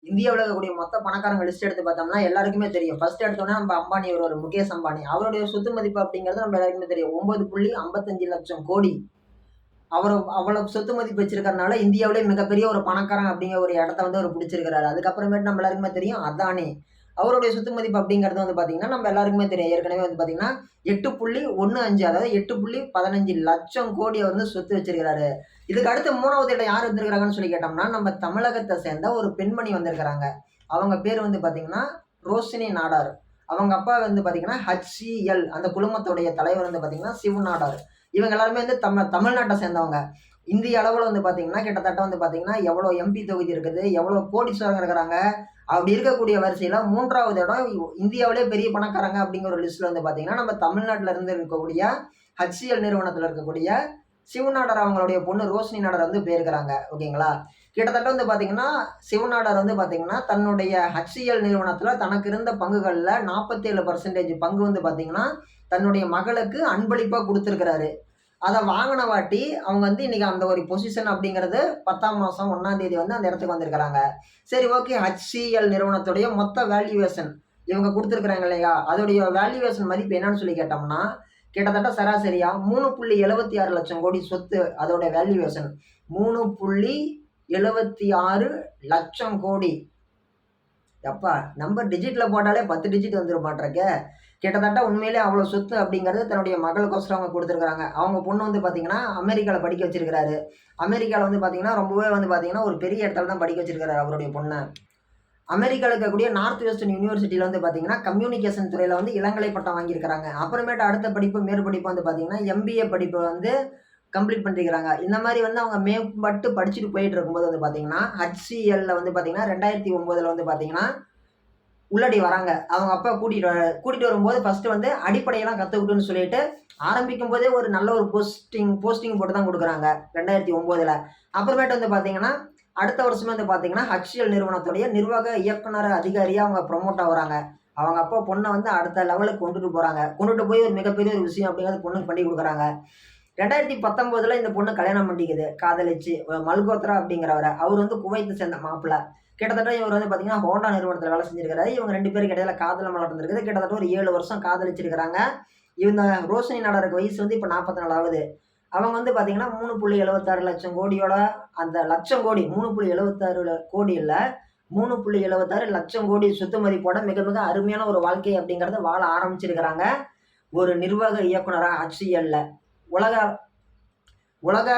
இந்தியாவுல இருக்கக்கூடிய மொத்த பணக்காரங்க லிஸ்ட் எடுத்து பார்த்தோம்னா எல்லாருக்குமே தெரியும். ஃபர்ஸ்ட் எடுத்தோனே நம்ம அம்பானி வருவாரு. முகேஷ் அம்பானி. அவருடைய சொத்து மதிப்பு அப்படிங்கிறது நம்ம எல்லாருக்குமே தெரியும். 9,55 லட்சம் கோடி. அவரு அவ்வளவு சொத்து மதிப்பு வச்சிருக்கிறனால இந்தியாவிலேயே மிகப்பெரிய ஒரு பணக்காரன் அப்படிங்கிற ஒரு இடத்த வந்து அவரு பிடிச்சிருக்கிறாரு. அதுக்கப்புறமேட்டு நம்ம எல்லாருக்குமே தெரியும் அதானி. அவருடைய சொத்து மதிப்பு அப்படிங்கிறது வந்து பார்த்தீங்கன்னா, நம்ம எல்லாருக்குமே தெரியும். ஏற்கனவே வந்து பார்த்தீங்கன்னா 8.15 அதாவது 8.15 லட்சம் கோடி வந்து சொத்து வச்சிருக்கிறாரு. இதுக்கு அடுத்து 3வது இடம் யார் வந்திருக்கிறாங்கன்னு சொல்லி கேட்டோம்னா, நம்ம தமிழகத்த சேர்ந்த ஒரு பெண்மணி வந்திருக்கிறாங்க. அவங்க பேர் வந்து பார்த்தீங்கன்னா, ரோஷினி நாடார். அவங்க அப்பா வந்து பார்த்தீங்கன்னா, HCL அந்த குழுமத்துடைய தலைவர் வந்து பார்த்தீங்கன்னா, சிவ நாடார். இவங்க எல்லாருமே வந்து தமிழ்நாட்ட சேர்ந்தவங்க. இந்திய அளவுல வந்து பார்த்தீங்கன்னா, கிட்டத்தட்ட வந்து பார்த்தீங்கன்னா, எவ்வளோ MP தொகுதி இருக்குது, எவ்வளோ கோடீஸ்வரங்க இருக்கிறாங்க. அப்படி இருக்கக்கூடிய வரிசையில 3வது இடம் இந்தியாவிலேயே பெரிய பணக்காரங்க அப்படிங்கிற ஒரு லிஸ்ட்ல வந்து பார்த்தீங்கன்னா, நம்ம தமிழ்நாட்டுல இருந்து இருக்கக்கூடிய HCL நிறுவனத்துல இருக்கக்கூடிய சிவநாடார் அவங்களுடைய பொண்ணு ரோஷினி நாடார் வந்து போயிருக்கிறாங்க. ஓகேங்களா? கிட்டத்தட்ட வந்து பார்த்தீங்கன்னா, சிவநாடார் வந்து பார்த்தீங்கன்னா, தன்னுடைய HCL நிறுவனத்துல தனக்கு இருந்த பங்குகள்ல 47% பங்கு வந்து பார்த்தீங்கன்னா, தன்னுடைய மகளுக்கு அன்பளிப்பா குடுத்திருக்கிறாரு. அத வாங்குன வாட்டி அவங்க வந்து இன்னைக்கு அந்த ஒரு பொசிஷன் அப்படிங்கிறது 10ஆம் மாசம் 1ஆம் தேதி வந்து அந்த இடத்துக்கு வந்திருக்கிறாங்க. சரி ஓகே. HCL நிறுவனத்துடைய மொத்த வேல்யூவேஷன் இவங்க குடுத்திருக்கிறாங்க இல்லையா? அதோடைய வேல்யூவேஷன் மதிப்பு என்னன்னு சொல்லி கேட்டோம்னா, கிட்டத்தட்ட சராசரியா 3.76 லட்சம் கோடி சொத்து அதோட வேல்யூவேஷன். 3.76 லட்சம் கோடி. எப்பா நம்பர் டிஜிட்ல போட்டாலே 10 டிஜிட் வந்துரும் மாட்றக்கே. கிட்டத்தட்ட உண்மையிலே அவ்வளோ சொத்து அப்படிங்கிறது தன்னுடைய மகளுக்கோசரம் அவங்க குடுத்துருக்காங்க. அவங்க பொண்ணு வந்து பார்த்தீங்கன்னா, அமெரிக்கால படிக்க வச்சிருக்கிறாரு. அமெரிக்கால வந்து பார்த்தீங்கன்னா, ரொம்பவே வந்து பார்த்தீங்கன்னா, ஒரு பெரிய இடத்துல தான் படிக்க வச்சிருக்கிறாரு அவருடைய பொண்ண. அமெரிக்கால இருக்கக்கூடிய நார்த் வெஸ்டர்ன் யூனிவர்சிட்டில வந்து பார்த்தீங்கன்னா, கம்யூனிகேஷன் துறையில வந்து இளங்கலை பட்டம் வாங்கியிருக்கிறாங்க. அப்புறமேட்டு அடுத்த படிப்பு மேற்படிப்பு வந்து பார்த்தீங்கன்னா, MBA படிப்பு வந்து கம்ப்ளீட் பண்ணியிருக்கிறாங்க. இந்த மாரி வந்து அவங்க மேம்பட்டு படிச்சுட்டு போயிட்டு இருக்கும்போது வந்து பார்த்தீங்கன்னா, HCLல வந்து பார்த்தீங்கன்னா, 2009ல வந்து பார்த்தீங்கன்னா, உள்ளாடி வராங்க. அவங்க அப்பா கூட்டிட்டு வரும்போது ஃபர்ஸ்ட் வந்து அடிப்படையெல்லாம் கத்துக்கிட்டுன்னு சொல்லிட்டு, ஆரம்பிக்கும்போதே ஒரு நல்ல ஒரு போஸ்டிங் போட்டு தான் குடுக்குறாங்க. 2009ல. அப்புறமேட்டு வந்து பார்த்தீங்கன்னா, அடுத்த வருஷமே வந்து பார்த்தீங்கன்னா, HCL நிறுவனத்துடைய நிர்வாக இயக்குனர் அதிகாரியா அவங்க ப்ரமோட் ஆகுறாங்க. அவங்க அப்பா பொண்ண வந்து அடுத்த லெவலுக்கு கொண்டுட்டு போறாங்க. கொண்டுட்டு போய் ஒரு மிகப்பெரிய ஒரு விஷயம் அப்படிங்கிறது பொண்ணுக்கு பண்ணி குடுக்குறாங்க. 2019ல இந்த பொண்ணு கல்யாணம் பண்ணிக்குது. காதலிச்சு மல்கோத்ரா அப்படிங்கிறவர. அவரு வந்து குவைத்த சேர்ந்த மாப்பிள்ளை. கிட்டத்தட்ட இவர் வந்து பார்த்தீங்கன்னா, ஹோண்டா நிறுவனத்தில வேலை செஞ்சிருக்காரு. இவங்க 2 பேருக்கு இடையில காதல் மலர்ந்திருக்குது. கிட்டத்தட்ட ஒரு 7 வருஷம் காதலிச்சிருக்கிறாங்க. இந்த ரோஷினி நாடாருக்கு வயசு வந்து இப்ப 44 ஆகுது. அவங்க வந்து பார்த்தீங்கன்னா, 3.76 லட்சம் கோடியோட அந்த லட்சம் கோடி 3.76 கோடி இல்ல. 3.76 லட்சம் கோடி சொத்து மதிப்போட மிக மிக அருமையான ஒரு வாழ்க்கை அப்படிங்கிறத வாழ ஆரம்பிச்சிருக்கிறாங்க. ஒரு நிர்வாக இயக்குனரா HCLல. உலக உலக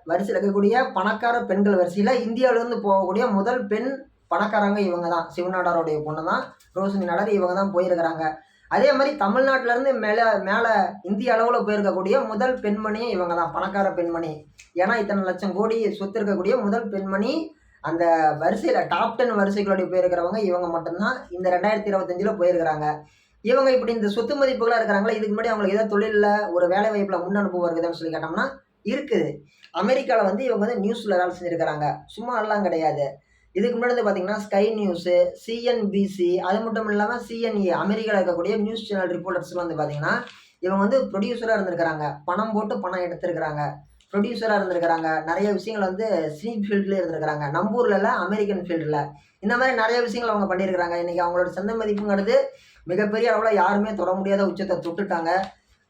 வரிசையில இருக்கக்கூடிய பணக்கார பெண்கள் வரிசையில இந்தியாவிலிருந்து போகக்கூடிய முதல் பெண் பணக்காரங்க இவங்க தான். சிவநாடாருடைய பொண்ணு தான் ரோஷினி நாடார். இவங்க தான் போயிருக்கிறாங்க. அதே மாரி தமிழ்நாட்டுல இருந்து மேல மேல இந்திய அளவுல போயிருக்கக்கூடிய முதல் பெண்மணியும் இவங்க தான். பணக்கார பெண்மணி. ஏன்னா இத்தனை லட்சம் கோடி சொத்து இருக்கக்கூடிய முதல் பெண்மணி அந்த வரிசையில டாப் 10 வரிசைகளோட போயிருக்கிறவங்க இவங்க மட்டும்தான். இந்த 2025ல போயிருக்கிறாங்க. இவங்க இப்படி இந்த சொத்து மதிப்புகளா இருக்கிறாங்களா, இதுக்கு முன்னாடி அவங்களுக்கு ஏதாவது தொழில்ல ஒரு வேலை வாய்ப்புல முன் அனுபவம் இருக்குதான்னு சொல்லி கேட்டோம்னா, இருக்குது. அமெரிக்கால வந்து இவங்க வந்து நியூஸ்ல வேலை செஞ்சிருக்கிறாங்க. சும்மா எல்லாம் கிடையாது. இதுக்கு முன்னாடி வந்து பார்த்தீங்கன்னா, ஸ்கை நியூஸு, CNBC அது மட்டும் இல்லாம CNA அமெரிக்கால இருக்கக்கூடிய நியூஸ் சேனல் ரிப்போர்ட்டர்ஸ்லாம் வந்து பார்த்தீங்கன்னா, இவங்க வந்து ப்ரொடியூசரா இருந்திருக்கிறாங்க. பணம் போட்டு பணம் எடுத்திருக்கிறாங்க. ப்ரொடியூசரா இருந்திருக்கிறாங்க. நெறைய விஷயங்கள் வந்து சினி ஃபீல்ட்லயே இருந்திருக்கிறாங்க. நம்ம ஊர்ல இல்ல, அமெரிக்கன் ஃபீல்டுல. இந்த மாரி நெறைய விஷயங்கள் அவங்க பண்ணியிருக்கிறாங்க. இன்னைக்கு அவங்களோட சந்தை மதிப்புங்கிறது மிகப்பெரிய அளவுல யாருமே தொட முடியாத உச்சத்த தொட்டுட்டாங்க.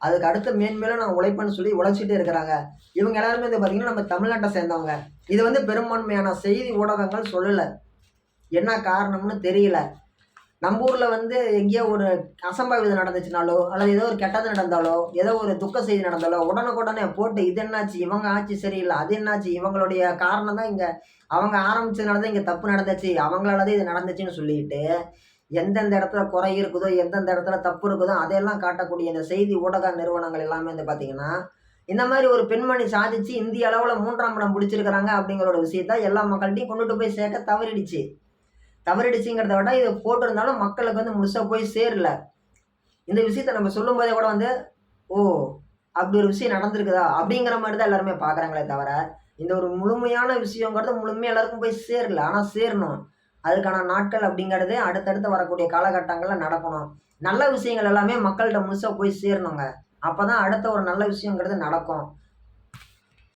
அதுக்கு அடுத்து மேன்மேலும் நான் உழைப்பேன்னு சொல்லி உழைச்சிட்டே இருக்கிறாங்க. இவங்க எல்லாருமே வந்து பார்த்தீங்கன்னா, நம்ம தமிழ்நாட்ட சேர்ந்தவங்க. இது வந்து பெரும்பான்மையான செய்தி ஊடகங்கள் சொல்லல. என்ன காரணம்னு தெரியல. நம்ம ஊர்ல வந்து எங்கேயோ ஒரு அசம்பாவிதம் நடந்துச்சுனாலோ, அல்லது ஏதோ ஒரு கெட்டது நடந்தாலோ, ஏதோ ஒரு துக்க செய்தி நடந்தாலோ, உடனுக்குடனே போட்டு இது என்னாச்சு? இவங்க ஆட்சி சரியில்ல. அது என்னாச்சு? இவங்களுடைய காரணம் தான் இங்க அவங்க ஆரம்பிச்சதுனால தான் இங்க தப்பு நடந்துச்சு. அவங்களால தான் இது நடந்துச்சுன்னு சொல்லிட்டு, எந்தெந்த இடத்துல குறை இருக்குதோ, எந்தெந்த இடத்துல தப்பு இருக்குதோ, அதையெல்லாம் காட்டக்கூடிய இந்த செய்தி ஊடக நிறுவனங்கள் எல்லாமே வந்து பார்த்தீங்கன்னா, இந்த மாரி ஒரு பெண்மணி சாதிச்சு இந்திய அளவுல 3ஆம் இடம் பிடிச்சிருக்கிறாங்க அப்படிங்கிற ஒரு விஷயத்த எல்லா மக்கள்ட்டயும் கொண்டுட்டு போய் சேர்க்க தவறிடுச்சு. தவறிடுச்சுங்கிறத விட இத போட்டிருந்தாலும் மக்களுக்கு வந்து முழுசா போய் சேரல. இந்த விஷயத்த நம்ம சொல்லும்போதே கூட வந்து, "ஓ! அப்படி ஒரு விஷயம் நடந்திருக்குதா?" அப்படிங்கிற மாரி தான் எல்லாருமே பார்க்குறாங்களே தவிர, இந்த ஒரு முழுமையான விஷயங்கிறது முழுமையா எல்லாருக்கும் போய் சேரல. ஆனா சேரணும். அதுக்கான நாட்கள் அப்படிங்கிறது அடுத்தடுத்து வரக்கூடிய காலகட்டங்கள்ல நடக்கணும். நல்ல விஷயங்கள் எல்லாமே மக்கள்ட்ட முழுசா போய் சேரணுங்க. அப்பதான் அடுத்த ஒரு நல்ல விஷயங்கிறது நடக்கும்.